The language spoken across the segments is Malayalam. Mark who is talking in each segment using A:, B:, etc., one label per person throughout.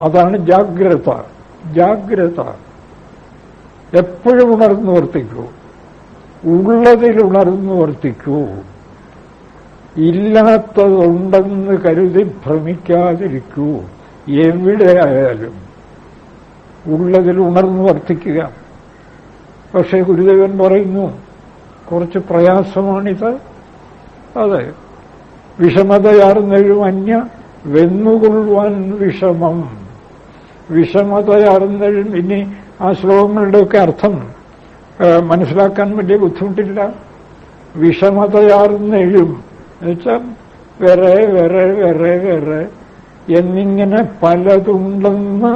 A: അതാണ് ജാഗ്രത. ജാഗ്രത എപ്പോഴും ഉണർന്നു വർത്തിക്കൂ. ഉള്ളതിൽ ഉണർന്നു വർത്തിക്കൂ. ഇല്ലാത്തതുണ്ടെന്ന് കരുതി ഭ്രമിക്കാതിരിക്കൂ. എവിടെയായാലും ഉള്ളതിൽ ഉണർന്നു വർത്തിക്കുക. പക്ഷേ ഗുരുദേവൻ പറയുന്നു കുറച്ച് പ്രയാസമാണിത്. അതെ, വിഷമതയാർന്നെഴും അന്യ വെന്നുകൊള്ളുവാൻ വിഷമം. വിഷമതയാർന്നെഴും. ഇനി ആ ശ്ലോകങ്ങളുടെയൊക്കെ അർത്ഥം മനസ്സിലാക്കാൻ വലിയ ബുദ്ധിമുട്ടില്ല. വിഷമതയാർന്നെഴും എന്നുവെച്ചാൽ വേറെ വേറെ വേറെ വേറെ എന്നിങ്ങനെ പലതുണ്ടെന്ന്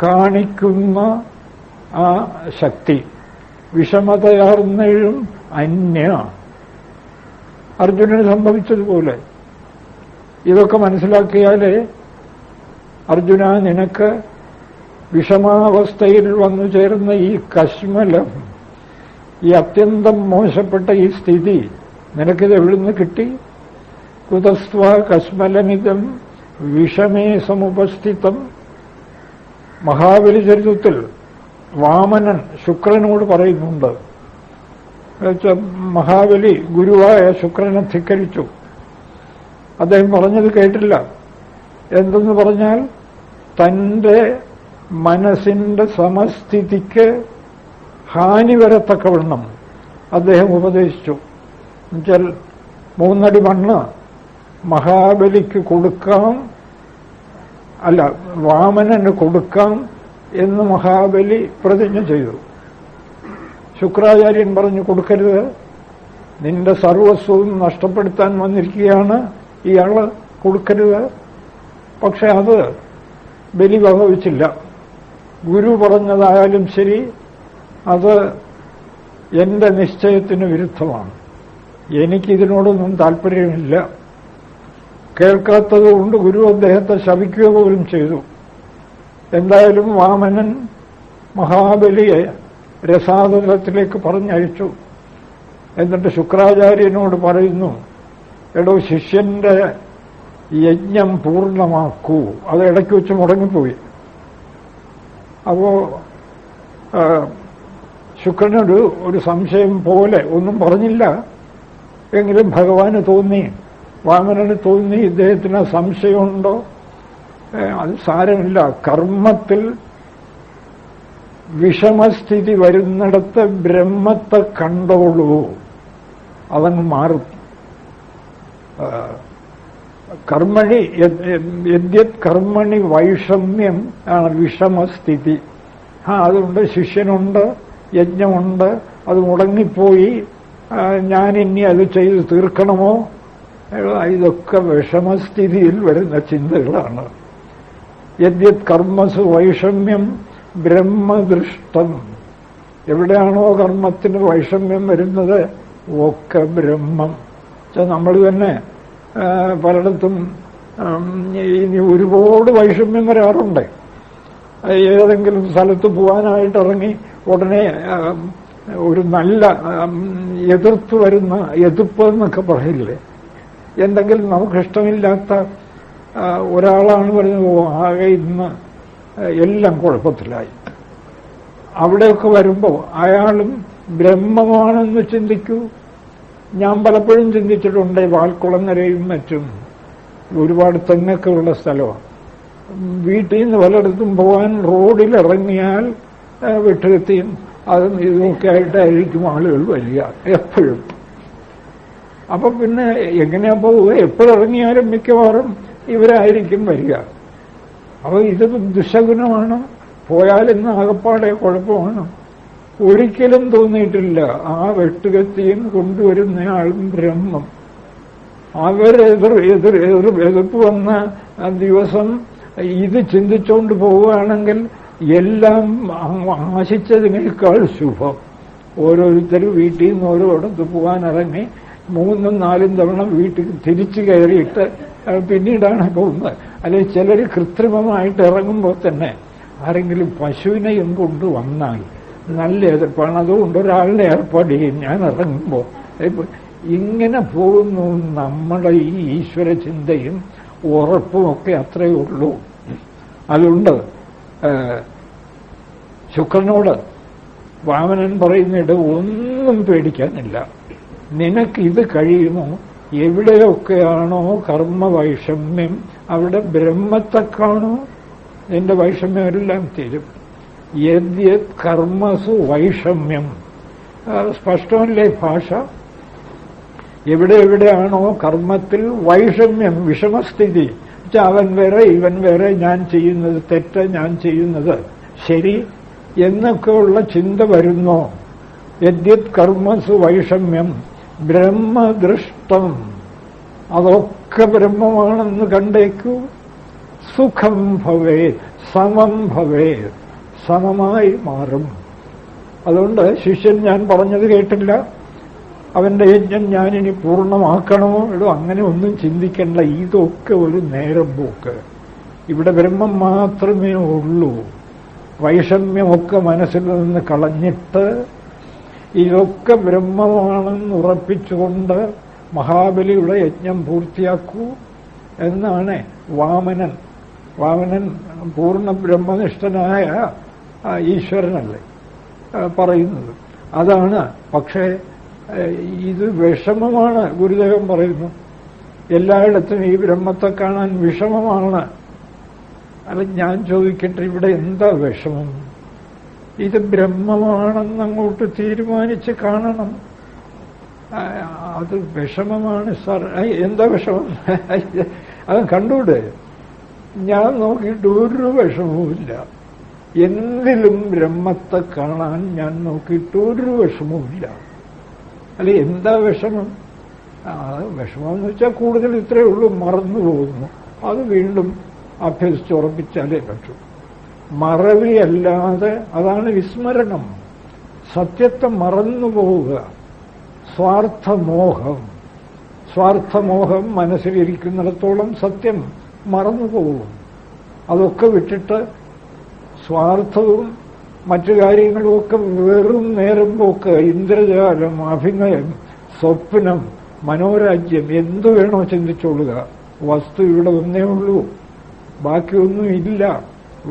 A: കാണിക്കുന്ന ആ ശക്തി. വിഷമതയാർന്നെഴും അന്യ. അർജുനന് സംഭവിച്ചതുപോലെ ഇതൊക്കെ മനസ്സിലാക്കിയാലേ അർജുന, നിനക്ക് വിഷമാവസ്ഥയിൽ വന്നു ചേർന്ന ഈ കശ്മലം, ഈ അത്യന്തം മോശപ്പെട്ട ഈ സ്ഥിതി നിനക്കിത് എവിടുന്ന് കിട്ടി? കുതസ്ത്വ കശ്മലമിതം വിഷമേ സമുപസ്ഥിതം. മഹാബലി ചരിത്രത്തിൽ വാമനൻ ശുക്രനോട് പറയുന്നുണ്ട്. മഹാബലി ഗുരുവായ ശുക്രനെ ധിക്കരിച്ചു. അദ്ദേഹം പറഞ്ഞത് കേട്ടില്ല. എന്തെന്ന് പറഞ്ഞാൽ തന്റെ മനസ്സിന്റെ സമസ്ഥിതിക്ക് ഹാനി വരത്തക്കവണ്ണം അദ്ദേഹം ഉപദേശിച്ചു. എന്നുവെച്ചാൽ 3 അടി മണ്ണ് മഹാബലിക്ക് കൊടുക്കാം, അല്ല വാമനന് കൊടുക്കാം എന്ന് മഹാബലി പ്രതിജ്ഞ ചെയ്തു. ശുക്രാചാര്യൻ പറഞ്ഞു, കൊടുക്കരുത്, നിന്റെ സർവസ്വവും നഷ്ടപ്പെടുത്താൻ വന്നിരിക്കുകയാണ് ഇയാള്, കൊടുക്കരുത്. പക്ഷെ അത് ബലി വകവച്ചില്ല. ഗുരു പറഞ്ഞതായാലും ശരി, അത് എന്റെ നിശ്ചയത്തിന് വിരുദ്ധമാണ്, എനിക്കിതിനോടൊന്നും താല്പര്യമില്ല. കേൾക്കാത്തതുകൊണ്ട് ഗുരു അദ്ദേഹത്തെ ശപിക്കുക പോലും ചെയ്തു. എന്തായാലും വാമനൻ മഹാബലിയെ രസാതലത്തിലേക്ക് പറഞ്ഞയച്ചു. എന്നിട്ട് ശുക്രാചാര്യനോട് പറയുന്നു, എടോ, ശിഷ്യന്റെ യജ്ഞം പൂർണ്ണമാക്കൂ. അത് ഇടയ്ക്ക് വെച്ച് മുടങ്ങിപ്പോയി. അപ്പോ ശുക്രനോട് ഒരു സംശയം പോലെ ഒന്നും പറഞ്ഞില്ല. എങ്കിലും ഭഗവാന് തോന്നി, വാമനന് തോന്നി, ഇദ്ദേഹത്തിന് സംശയമുണ്ടോ? അത് സാരമില്ല, കർമ്മത്തിൽ വിഷമസ്ഥിതി വരുന്നിടത്ത് ബ്രഹ്മത്തെ കണ്ടോളൂ, അതങ്ങ് മാറും. കർമ്മണി യദ്യത് കർമ്മണി വൈഷമ്യം ആണ് വിഷമസ്ഥിതി. അതുകൊണ്ട് ശിഷ്യനുണ്ട്, യജ്ഞമുണ്ട്, അത് മുടങ്ങിപ്പോയി, ഞാനിനി അത് ചെയ്ത് തീർക്കണമോ? ഇതൊക്കെ വിഷമസ്ഥിതിയിൽ വരുന്ന ചിന്തകളാണ്. യദ്യത് കർമ്മസു വൈഷമ്യം ബ്രഹ്മദൃഷ്ടം. എവിടെയാണോ കർമ്മത്തിന് വൈഷമ്യം വരുന്നത് ഒക്കെ ബ്രഹ്മം. നമ്മൾ തന്നെ പലയിടത്തും ഇനി ഒരുപാട് വൈഷമ്യം വരാറുണ്ട്. ഏതെങ്കിലും സ്ഥലത്ത് പോകാനായിട്ട് ഇറങ്ങി ഉടനെ ഒരു നല്ല എതിർത്ത് വരുന്ന എതിർപ്പ് എന്നൊക്കെ പറയില്ലേ, എന്തെങ്കിലും നമുക്കിഷ്ടമില്ലാത്ത ഒരാളാണ് പറയുന്നത്, ആകെ ഇന്ന് എല്ലാം കുഴപ്പത്തിലായി. അവിടെയൊക്കെ വരുമ്പോൾ അയാളും ബ്രഹ്മമാണെന്ന് ചിന്തിക്കൂ. ഞാൻ പലപ്പോഴും ചിന്തിച്ചിട്ടുണ്ട്. വാൽക്കുളങ്ങരയും മറ്റും ഒരുപാട് തെങ്ങൊക്കെ ഉള്ള സ്ഥലമാണ്. വീട്ടിൽ നിന്ന് പലയിടത്തും പോകാൻ റോഡിലിറങ്ങിയാൽ വെട്ടുകത്തിയും അതും ഇതുമൊക്കെ ആയിട്ടായിരിക്കും ആളുകൾ വരിക എപ്പോഴും. അപ്പൊ പിന്നെ എങ്ങനെയാ പോവുക? എപ്പോഴിറങ്ങിയാലും മിക്കവാറും ഇവരായിരിക്കും വരിക. അപ്പൊ ഇത് ദുശകുനമാണ്. പോയാലിന്ന് ആകപ്പാടെ കുഴപ്പമാണ്. ഒരിക്കലും തോന്നിയിട്ടില്ല ആ വെട്ടുകത്തിയും കൊണ്ടുവരുന്നയാളും ബ്രഹ്മം. എതിർപ്പ് വന്ന ദിവസം ഇത് ചിന്തിച്ചുകൊണ്ട് പോവുകയാണെങ്കിൽ എല്ലാം ആശിച്ചതിനേക്കാൾ ശുഭം. ഓരോരുത്തരും വീട്ടിൽ നിന്ന് ഓരോടത്ത് പോകാനിറങ്ങി 3ഉം 4ഉം തവണ വീട്ടിൽ തിരിച്ചു കയറിയിട്ട് പിന്നീടാണ് പോകുന്നത്. അല്ലെങ്കിൽ ചിലർ കൃത്രിമമായിട്ട് ഇറങ്ങുമ്പോൾ തന്നെ ആരെങ്കിലും പശുവിനെയും കൊണ്ടുവന്നാൽ നല്ല എതിർപ്പാണ്. അതുകൊണ്ട് ഒരാളുടെ ഏർപ്പാട് ചെയ്യും, ഞാൻ ഇറങ്ങുമ്പോൾ. ഇങ്ങനെ പോകുന്നു നമ്മുടെ ഈ ഈശ്വര ചിന്തയും ഉറപ്പുമൊക്കെ അത്രയേ ഉള്ളൂ. അതുകൊണ്ട് ശുക്രനോട് വാമനൻ പറയുന്നിട്ട് ഒന്നും പേടിക്കാനില്ല. നിനക്കിത് കഴിയുമോ? എവിടെയൊക്കെയാണോ കർമ്മവൈഷമ്യം അവിടെ ബ്രഹ്മത്തെ കാണൂ, നിന്റെ വൈഷമ്യമെല്ലാം തീരും. യദ്യത് കർമ്മസു വൈഷമ്യം, സ്പഷ്ടമല്ലേ ഭാഷ? എവിടെയാണോ കർമ്മത്തിൽ വൈഷമ്യം, വിഷമസ്ഥിതി, അവൻ വേറെ ഇവൻ വേറെ, ഞാൻ ചെയ്യുന്നത് തെറ്റ്, ഞാൻ ചെയ്യുന്നത് ശരി എന്നൊക്കെയുള്ള ചിന്ത വരുന്നോ, യദ്യത് കർമ്മസു വൈഷമ്യം ബ്രഹ്മദൃഷ്ടം, അതൊക്കെ ബ്രഹ്മമാണെന്ന് കണ്ടേക്കൂ. സുഖം ഭവേ സമം ഭവേ, സമമായി മാറും. അതുകൊണ്ട് ശിഷ്യൻ ഞാൻ പറഞ്ഞത് കേട്ടില്ല, അവന്റെ യജ്ഞം ഞാനിനി പൂർണ്ണമാക്കണമോ? അങ്ങനെ ഒന്നും ചിന്തിക്കണ്ട, ഇതൊക്കെ ഒരു നേരം പോക്ക്. ഇവിടെ ബ്രഹ്മം മാത്രമേ ഉള്ളൂ. വൈഷമ്യമൊക്കെ മനസ്സിൽ നിന്ന് കളഞ്ഞിട്ട് ഇതൊക്കെ ബ്രഹ്മമാണെന്ന് ഉറപ്പിച്ചുകൊണ്ട് മഹാബലിയുടെ യജ്ഞം പൂർത്തിയാക്കൂ എന്നാണ് വാമനൻ പൂർണ്ണ ബ്രഹ്മനിഷ്ഠനായ ഈശ്വരനല്ലേ പറയുന്നത്. അതാണ്. പക്ഷേ ഇത് വിഷമമാണ്. ഗുരുദേവൻ പറയുന്നു എല്ലായിടത്തും ഈ ബ്രഹ്മത്തെ കാണാൻ വിഷമമാണ്. അല്ല, ഞാൻ ചോദിക്കട്ടെ, ഇവിടെ എന്താ വിഷമം? ഇത് ബ്രഹ്മമാണെന്ന് അങ്ങോട്ട് തീരുമാനിച്ച് കാണണം. അത് വിഷമമാണ് സാർ. എന്താ വിഷമം? അത് കണ്ടൂടെ? ഞാൻ നോക്കിയിട്ട് ഒരു വിഷമവുമില്ല. എന്തിലും ബ്രഹ്മത്തെ കാണാൻ ഞാൻ നോക്കിയിട്ട് ഒരു വിഷമവുമില്ല. അല്ലെ, എന്താ വിഷമം? വിഷമമെന്ന് വെച്ചാൽ കൂടുതൽ ഇത്രയേ ഉള്ളൂ, മറന്നു പോകുന്നു. അത് വീണ്ടും അഭ്യസിച്ചുറപ്പിച്ചാലേ പറ്റൂ. മറവിയല്ലാതെ, അതാണ് വിസ്മരണം. സത്യത്തെ മറന്നു പോവുക. സ്വാർത്ഥമോഹം മനസ്സിലിരിക്കുന്നിടത്തോളം സത്യം മറന്നു പോകും. അതൊക്കെ വിട്ടിട്ട് സ്വാർത്ഥവും മറ്റു കാര്യങ്ങളുമൊക്കെ വെറും നേരം പോക്ക്, ഇന്ദ്രജാലം, അഭിനയം, സ്വപ്നം, മനോരാജ്യം, എന്തു വേണോ ചിന്തിച്ചോളുക. വസ്തു ഇവിടെ ഒന്നേ ഉള്ളൂ, ബാക്കിയൊന്നും ഇല്ല,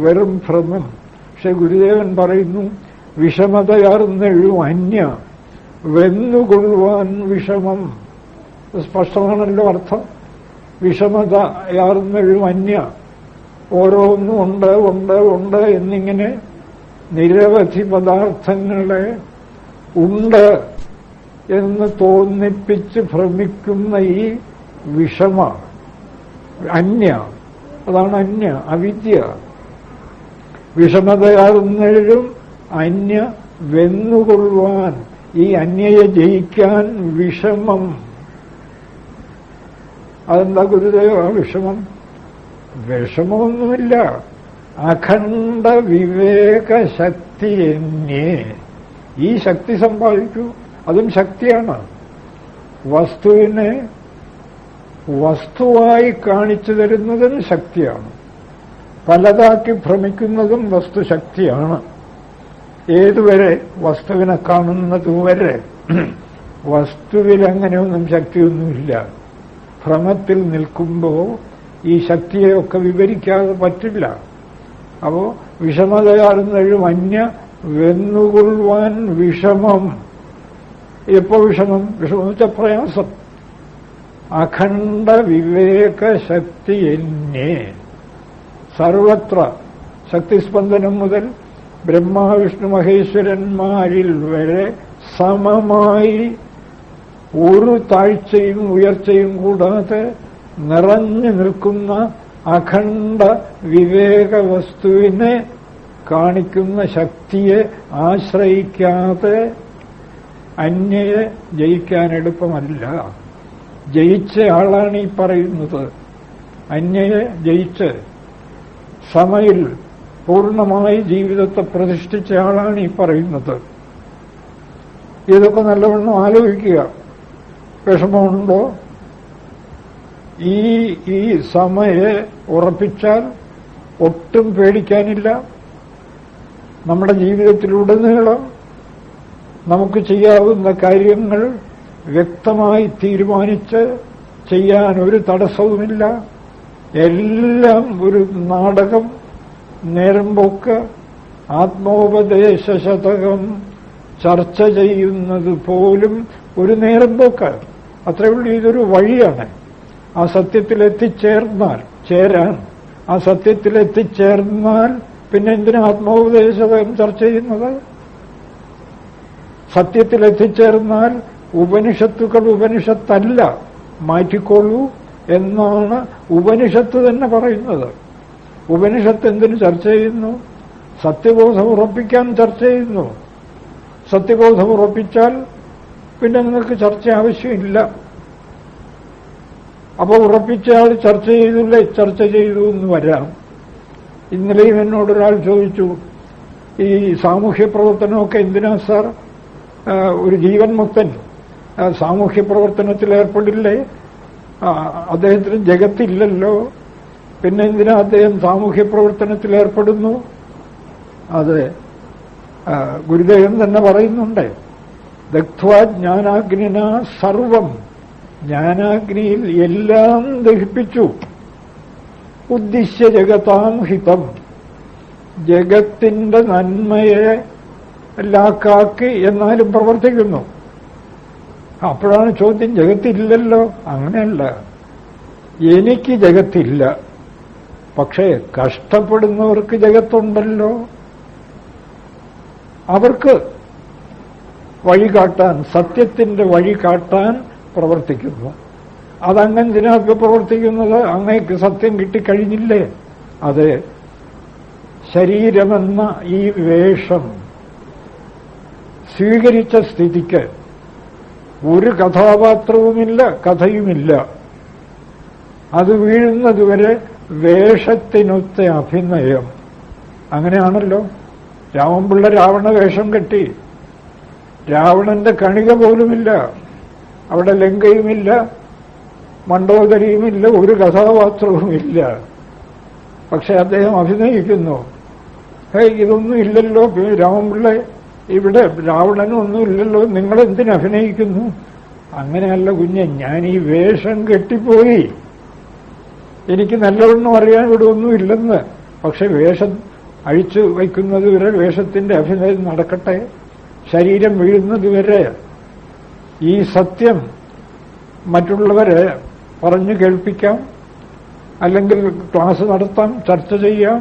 A: വെറും ഭ്രമം. പക്ഷെ ഗുരുദേവൻ പറയുന്നു വിഷമതയാർന്നെഴും അന്യ വെന്നുകൊള്ളുവാൻ വിഷമം. സ്പഷ്ടമാണല്ലോ അർത്ഥം. വിഷമതയാർന്നെഴും അന്യ, ഓരോന്നും ഉണ്ട് എന്നിങ്ങനെ നിരവധി പദാർത്ഥങ്ങളെ ഉണ്ട് എന്ന് തോന്നിപ്പിച്ച് ഭ്രമിക്കുന്ന ഈ വിഷമ അന്യ, അതാണ് അന്യ, അവിദ്യ. വിഷമതയാർന്നെഴും അന്യ വെന്നുകൊള്ളുവാൻ, ഈ അന്യയെ ജയിക്കാൻ വിഷമം. അതെന്താ ഗുരുദേവ വിഷമം? വിഷമമൊന്നുമില്ല. അഖണ്ഡ വിവേകശക്തി എന്നേ, ഈ ശക്തി സമ്പാദിക്കൂ. അതും ശക്തിയാണ്. വസ്തുവിനെ വസ്തുവായി കാണിച്ചു തരുന്നതും ശക്തിയാണ്. പലതാക്കി ഭ്രമിക്കുന്നതും വസ്തുശക്തിയാണ്. ഏതുവരെ? വസ്തുവിനെ കാണുന്നതുവരെ. വസ്തുവിലങ്ങനെയൊന്നും ശക്തിയൊന്നുമില്ല. ഭ്രമത്തിൽ നിൽക്കുമ്പോൾ ഈ ശക്തിയെയൊക്കെ വിവരിക്കാതെ പറ്റില്ല. അപ്പോ വിഷമതയാർന്നെഴും അന്യ വെന്നുകൊള്ളുവാൻ വിഷമം. എപ്പോ വിഷമം? വിഷമം വെച്ചാൽ പ്രയാസം. അഖണ്ഡ വിവേകശക്തി എന്നേ, സർവത്ര ശക്തിസ്പന്ദനം മുതൽ ബ്രഹ്മാവിഷ്ണു മഹേശ്വരന്മാരിൽ വരെ സമമായി ഒരു താഴ്ചയും ഉയർച്ചയും കൂടാതെ നിറഞ്ഞു നിൽക്കുന്ന അഖണ്ഡ വിവേകവസ്തുവിനെ കാണിക്കുന്ന ശക്തിയെ ആശ്രയിക്കാതെ അന്യയെ ജയിക്കാൻ എളുപ്പമല്ല. ജയിച്ച ആളാണ് ഈ പറയുന്നത്. അന്യയെ ജയിച്ച് സമയിൽ പൂർണ്ണമായി ജീവിതത്തെ പ്രതിഷ്ഠിച്ച ആളാണ് ഈ പറയുന്നത്. ഇതൊക്കെ നല്ലവണ്ണം ആലോചിക്കുക. വിഷമമുണ്ടോ? ഈ സമയെ ഉറപ്പിച്ചാൽ ഒട്ടും പേടിക്കാനില്ല. നമ്മുടെ ജീവിതത്തിലുടനീളം നമുക്ക് ചെയ്യാവുന്ന കാര്യങ്ങൾ വ്യക്തമായി തീരുമാനിച്ച് ചെയ്യാൻ ഒരു തടസ്സവുമില്ല. എല്ലാം ഒരു നാടകം, നേരമ്പോക്ക് ആത്മോപദേശശതകം ചർച്ച ചെയ്യുന്നത് പോലും ഒരു നേരമ്പോക്കാണ്. അത്രയുള്ളൂ. ഇതൊരു വഴിയാണ്. ആ ചേരാൻ ആ സത്യത്തിലെത്തിച്ചേർന്നാൽ പിന്നെ എന്തിനാ ആത്മോപദേശം ചർച്ച ചെയ്യുന്നത്? സത്യത്തിലെത്തിച്ചേർന്നാൽ ഉപനിഷത്തുക്കൾ ഉപനിഷത്തല്ല, മാറ്റിക്കോളൂ എന്നാണ് ഉപനിഷത്ത് തന്നെ പറയുന്നത്. ഉപനിഷത്ത് എന്തിനു ചർച്ച ചെയ്യുന്നു? സത്യബോധം ഉറപ്പിക്കാൻ ചർച്ച ചെയ്യുന്നു. സത്യബോധം ഉറപ്പിച്ചാൽ പിന്നെ നിങ്ങൾക്ക് ചർച്ച ആവശ്യമില്ല. അപ്പോൾ ഉറപ്പിച്ചയാൾ ചർച്ച ചെയ്തില്ലേ, ചർച്ച ചെയ്തു എന്ന് വരാം. ഇന്നലെയും എന്നോടൊരാൾ ചോദിച്ചു, ഈ സാമൂഹ്യ പ്രവർത്തനമൊക്കെ എന്തിനാ സാർ? ഒരു ജീവൻ മുക്തൻ സാമൂഹ്യ പ്രവർത്തനത്തിൽ ഏർപ്പെടില്ലേ? അദ്ദേഹത്തിന് ജഗത്തില്ലല്ലോ, പിന്നെ എന്തിനാ അദ്ദേഹം സാമൂഹ്യ പ്രവർത്തനത്തിൽ ഏർപ്പെടുന്നു? അത് ഗുരുദേവൻ തന്നെ പറയുന്നുണ്ട്, ദഗ്ധ്വാ ജ്ഞാനാഗ്നിന സർവം, ജ്ഞാനാഗ്നിയിൽ എല്ലാം ദഹിപ്പിച്ചു. ഉദ്ദിശ്യ ജഗതാം ഹിതം, ജഗത്തിന്റെ നന്മയെ ലാക്കാക്കി എന്നാലും പ്രവർത്തിക്കുന്നു. അപ്പോഴാണ് ചോദ്യം, ജഗത്തില്ലല്ലോ? അങ്ങനെയല്ല, എനിക്ക് ജഗത്തില്ല, പക്ഷേ കഷ്ടപ്പെടുന്നവർക്ക് ജഗത്തുണ്ടല്ലോ. അവർക്ക് വഴി കാട്ടാൻ, സത്യത്തിന്റെ വഴി കാട്ടാൻ പ്രവർത്തിക്കുന്നു. അതങ്ങെന്തിനാണ് പ്രവർത്തിക്കുന്നത്? അങ്ങേക്ക് സത്യം കിട്ടിക്കഴിഞ്ഞില്ലേ? അത് ശരീരമെന്ന ഈ വേഷം സ്വീകരിച്ച സ്ഥിതിക്ക് ഒരു കഥാപാത്രവുമില്ല, കഥയുമില്ല. അത് വീഴുന്നതുവരെ വേഷത്തിനൊത്ത അഭിനയം. അങ്ങനെയാണല്ലോ. രാമൻപിള്ള രാവണ വേഷം കെട്ടി. രാവണന്റെ കണിക പോലുമില്ല, അവിടെ ലങ്കയുമില്ല, മണ്ഡോദരിയുമില്ല, ഒരു കഥാപാത്രവുമില്ല. പക്ഷെ അദ്ദേഹം അഭിനയിക്കുന്നു. ഇതൊന്നും ഇല്ലല്ലോ രാമൻപിള്ള, ഇവിടെ രാവണനൊന്നും ഇല്ലല്ലോ, നിങ്ങളെന്തിനഭിനയിക്കുന്നു? അങ്ങനെയല്ല കുഞ്ഞെ, ഞാൻ ഈ വേഷം കെട്ടിപ്പോയി. എനിക്ക് നല്ലവണ്ണം അറിയാൻ ഇവിടെ ഒന്നും ഇല്ലെന്ന്. പക്ഷെ വേഷം അഴിച്ചു വയ്ക്കുന്നതുവരെ വേഷത്തിന്റെ അഭിനയം നടക്കട്ടെ. ശരീരം വീഴുന്നതുവരെ ഈ സത്യം മറ്റുള്ളവരെ പറഞ്ഞു കേൾപ്പിക്കാം, അല്ലെങ്കിൽ ക്ലാസ് നടത്താം, ചർച്ച ചെയ്യാം.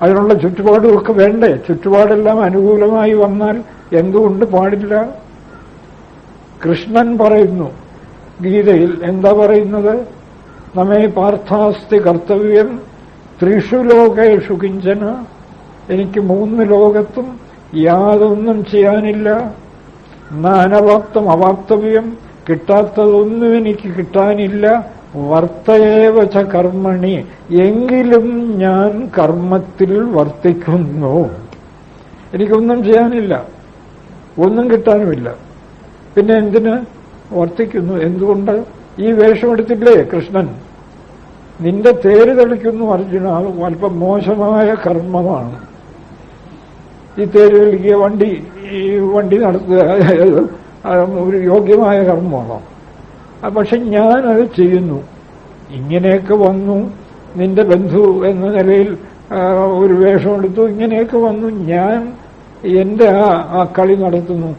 A: അതിനുള്ള ചുറ്റുപാടുമൊക്കെ വേണ്ടേ? ചുറ്റുപാടെല്ലാം അനുകൂലമായി വന്നാൽ എന്തുകൊണ്ട് പാടില്ല? കൃഷ്ണൻ പറയുന്നു ഗീതയിൽ, എന്താ പറയുന്നത്? നമ്മെ പാർത്ഥാസ്തി കർത്തവ്യം ത്രിഷു ലോകേഷു കിഞ്ചന, എനിക്ക് 3 ലോകത്തും യാതൊന്നും ചെയ്യാനില്ല. നാനവാപ്തം അവാപ്തവ്യം, കിട്ടാത്തതൊന്നും എനിക്ക് കിട്ടാനില്ല. വർത്തയേവച കർമ്മണി, എങ്കിലും ഞാൻ കർമ്മത്തിൽ വർത്തിക്കുന്നു. എനിക്കൊന്നും ചെയ്യാനില്ല, ഒന്നും കിട്ടാനുമില്ല, പിന്നെ എന്തിന് വർത്തിക്കുന്നു? എന്തുകൊണ്ട്? ഈ വേഷമെടുത്തില്ലേ കൃഷ്ണൻ? നിന്റെ തേര് തെളിക്കുന്നു അർജുന, അല്പം മോശമായ കർമ്മമാണ്. ഈ തേര് തെളിക്കുക, വണ്ടി നടത്തുക ഒരു യോഗ്യമായ കർമ്മമാണോ? പക്ഷെ ഞാനത് ചെയ്യുന്നു. ഇങ്ങനെയൊക്കെ വന്നു, നിന്റെ ബന്ധു എന്ന നിലയിൽ ഒരു വേഷമെടുത്തു, ഇങ്ങനെയൊക്കെ വന്നു, ഞാൻ എന്റെ ആ കളി നടത്തുന്നു.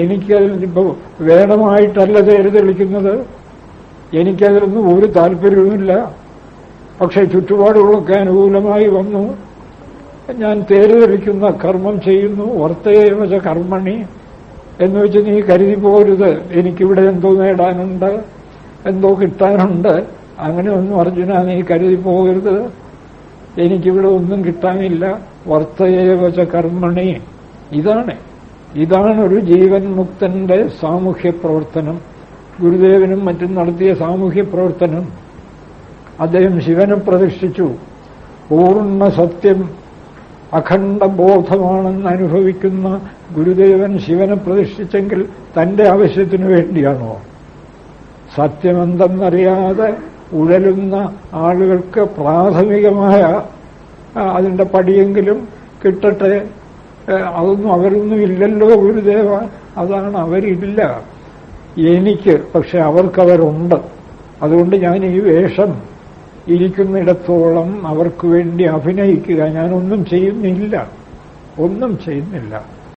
A: എനിക്കതിലിപ്പോ വേണമായിട്ടല്ല തേര് തെളിക്കുന്നത്, എനിക്കതിലൊന്നും ഒരു താല്പര്യവുമില്ല. പക്ഷെ ചുറ്റുപാടുകളൊക്കെ അനുകൂലമായി വന്നു, ഞാൻ തേര് തെളിക്കുന്ന കർമ്മം ചെയ്യുന്നു. വർത്തയേവച കർമ്മണി എന്ന് വെച്ച് നീ കരുതി പോരുത് എനിക്കിവിടെ എന്തോ നേടാനുണ്ട്, എന്തോ കിട്ടാനുണ്ട്. അങ്ങനെയൊന്നും അർജുന നീ കരുതി പോകരുത്, എനിക്കിവിടെ ഒന്നും കിട്ടാനില്ല. വർത്തയേവച കർമ്മണി, ഇതാണ് ഒരു ജീവൻ മുക്തന്റെ സാമൂഹ്യ പ്രവർത്തനം. ഗുരുദേവനും മറ്റും നടത്തിയ സാമൂഹ്യ പ്രവർത്തനം. അദ്ദേഹം ശിവനെ പ്രതിഷ്ഠിച്ചു. പൂർണ്ണ സത്യം അഖണ്ഡ ബോധമാണെന്ന് അനുഭവിക്കുന്ന ഗുരുദേവൻ ശിവനെ പ്രതിഷ്ഠിച്ചെങ്കിൽ തന്റെ ആവശ്യത്തിനു വേണ്ടിയാണോ? സത്യമെന്തെന്നറിയാതെ ഉഴലുന്ന ആളുകൾക്ക് പ്രാഥമികമായ അതിന്റെ പടിയെങ്കിലും കിട്ടട്ടെ. അതൊന്നും അവരൊന്നും ഇല്ലല്ലോ ഗുരുദേവ, അതാണ് അവരില്ല. എനിക്ക് പക്ഷെ അവർക്കവരുണ്ട്. അതുകൊണ്ട് ഞാൻ ഈ വേഷം ഇരിക്കുന്നിടത്തോളം അവർക്ക് വേണ്ടി അഭിനയിക്കുക, ഞാനൊന്നും ചെയ്യുന്നില്ല, ഒന്നും ചെയ്യുന്നില്ല.